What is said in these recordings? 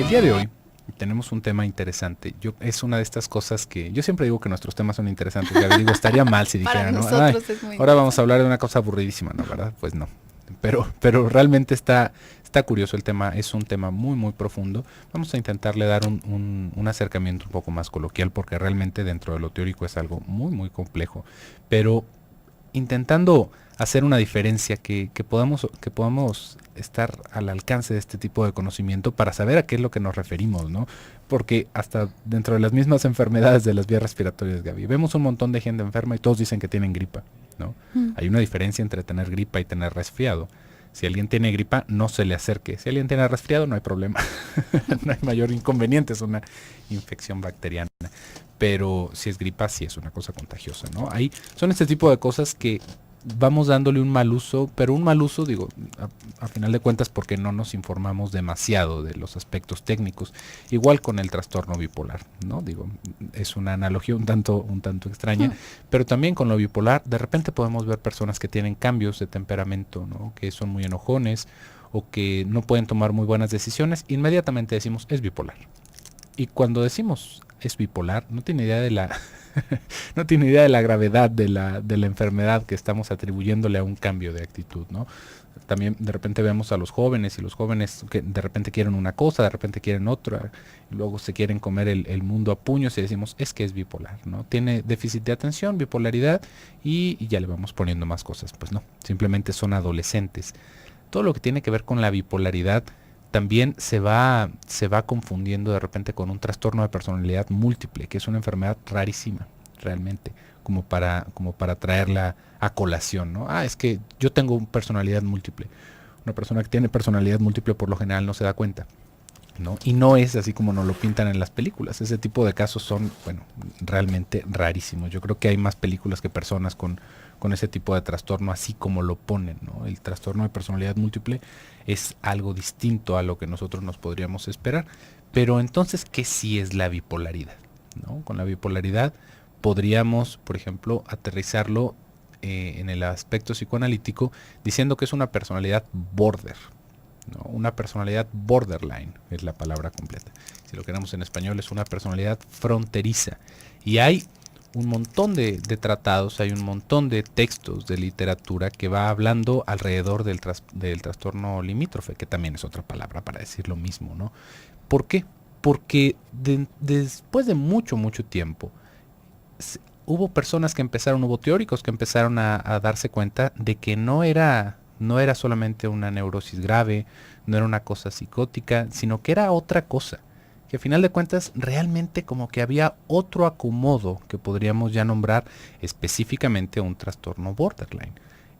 El día de hoy tenemos un tema interesante. Es una de estas cosas que yo siempre digo que nuestros temas son interesantes. Gaby, digo, estaría mal si Para dijera, ¿no? Ay, nosotros es muy ahora vamos a interesante. hablar de una cosa aburridísima, ¿no? ¿Verdad? Pues no. Pero realmente está curioso el tema, es un tema muy, muy profundo. Vamos a intentarle dar un acercamiento un poco más coloquial porque realmente dentro de lo teórico es algo muy, muy complejo. Pero intentando hacer una diferencia que podamos estar al alcance de este tipo de conocimiento para saber a qué es lo que nos referimos, ¿no? Porque hasta dentro de las mismas enfermedades de las vías respiratorias, Gaby, vemos un montón de gente enferma y todos dicen que tienen gripa, ¿no? Mm. Hay una diferencia entre tener gripa y tener resfriado. Si alguien tiene gripa, no se le acerque. Si alguien tiene resfriado, no hay problema. No hay mayor inconveniente, es una infección bacteriana. Pero si es gripa, sí es una cosa contagiosa, ¿no? Ahí son este tipo de cosas que vamos dándole un mal uso, pero un mal uso, digo, a final de cuentas porque no nos informamos demasiado de los aspectos técnicos. Igual con el trastorno bipolar, ¿no? Digo, es una analogía un tanto extraña, pero también con lo bipolar, de repente podemos ver personas que tienen cambios de temperamento, ¿no? Que son muy enojones o que no pueden tomar muy buenas decisiones, inmediatamente decimos es bipolar. Y cuando decimos es bipolar, no tiene idea de la no tiene idea de la gravedad de la enfermedad que estamos atribuyéndole a un cambio de actitud, ¿no? También de repente vemos a los jóvenes y los jóvenes que de repente quieren una cosa, de repente quieren otra, y luego se quieren comer el mundo a puños y decimos es que es bipolar, ¿no? Tiene déficit de atención, bipolaridad y ya le vamos poniendo más cosas. Pues no, simplemente son adolescentes. Todo lo que tiene que ver con la bipolaridad también se va confundiendo de repente con un trastorno de personalidad múltiple, que es una enfermedad rarísima, realmente, como para traerla a colación, ¿no? Ah, es que yo tengo personalidad múltiple. Una persona que tiene personalidad múltiple por lo general no se da cuenta, ¿no? Y no es así como nos lo pintan en las películas. Ese tipo de casos son, bueno, realmente rarísimos. Yo creo que hay más películas que personas con ese tipo de trastorno, así como lo ponen, ¿no? El trastorno de personalidad múltiple es algo distinto a lo que nosotros nos podríamos esperar. Pero entonces, ¿qué sí es la bipolaridad? ¿No? Con la bipolaridad podríamos, por ejemplo, aterrizarlo en el aspecto psicoanalítico diciendo que es una personalidad border, ¿no? Una personalidad borderline es la palabra completa. Si lo queremos en español, es una personalidad fronteriza. Y hay un montón de tratados, hay un montón de textos de literatura que va hablando alrededor del trastorno limítrofe, que también es otra palabra para decir lo mismo, ¿no? ¿Por qué? Porque después de mucho, mucho tiempo, hubo personas que empezaron, hubo teóricos que empezaron a darse cuenta de que no era solamente una neurosis grave, no era una cosa psicótica, sino que era otra cosa. Que a final de cuentas realmente como que había otro acomodo que podríamos ya nombrar específicamente un trastorno borderline.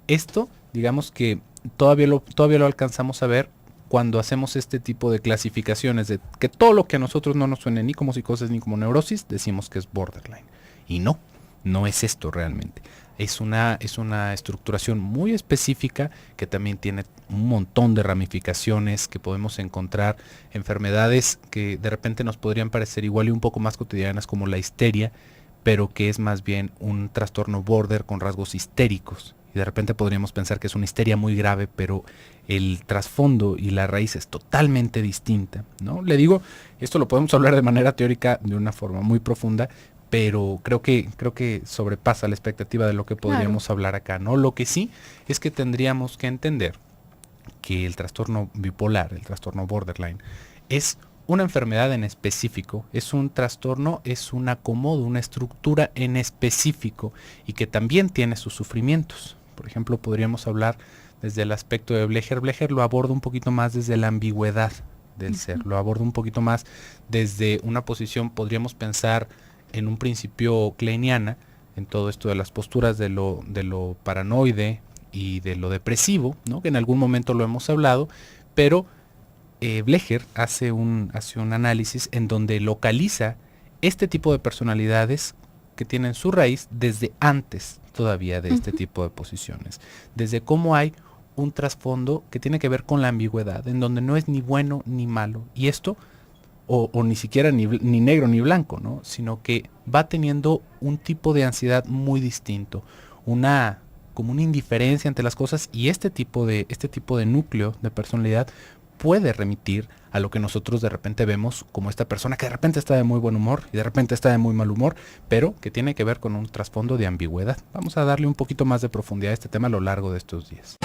Esto, digamos que todavía lo alcanzamos a ver cuando hacemos este tipo de clasificaciones de que todo lo que a nosotros no nos suene ni como psicosis ni como neurosis, decimos que es borderline. Y no es esto realmente. Es una estructuración muy específica que también tiene un montón de ramificaciones, que podemos encontrar enfermedades que de repente nos podrían parecer igual y un poco más cotidianas como la histeria, pero que es más bien un trastorno border con rasgos histéricos. Y de repente podríamos pensar que es una histeria muy grave, pero el trasfondo y la raíz es totalmente distinta, ¿no? Le digo, esto lo podemos hablar de manera teórica de una forma muy profunda, pero creo que sobrepasa la expectativa de lo que Claro. podríamos hablar acá, ¿no? Lo que sí es que tendríamos que entender que el trastorno bipolar, el trastorno borderline, es una enfermedad en específico, es un trastorno, es un acomodo, una estructura en específico y que también tiene sus sufrimientos. Por ejemplo, podríamos hablar desde el aspecto de Blecher. Blecher lo aborda un poquito más desde la ambigüedad del ser, lo aborda un poquito más desde una posición, podríamos pensar en un principio kleiniana, en todo esto de las posturas de lo paranoide y de lo depresivo, ¿no? Que en algún momento lo hemos hablado, pero Blecher hace un análisis en donde localiza este tipo de personalidades que tienen su raíz desde antes todavía de este Ujú. tipo de posiciones, desde cómo hay un trasfondo que tiene que ver con la ambigüedad, en donde no es ni bueno ni malo, y esto o ni siquiera ni negro ni blanco, ¿no? Sino que va teniendo un tipo de ansiedad muy distinto, una como una indiferencia ante las cosas y este tipo de núcleo de personalidad puede remitir a lo que nosotros de repente vemos como esta persona que de repente está de muy buen humor y de repente está de muy mal humor, pero que tiene que ver con un trasfondo de ambigüedad. Vamos a darle un poquito más de profundidad a este tema a lo largo de estos días.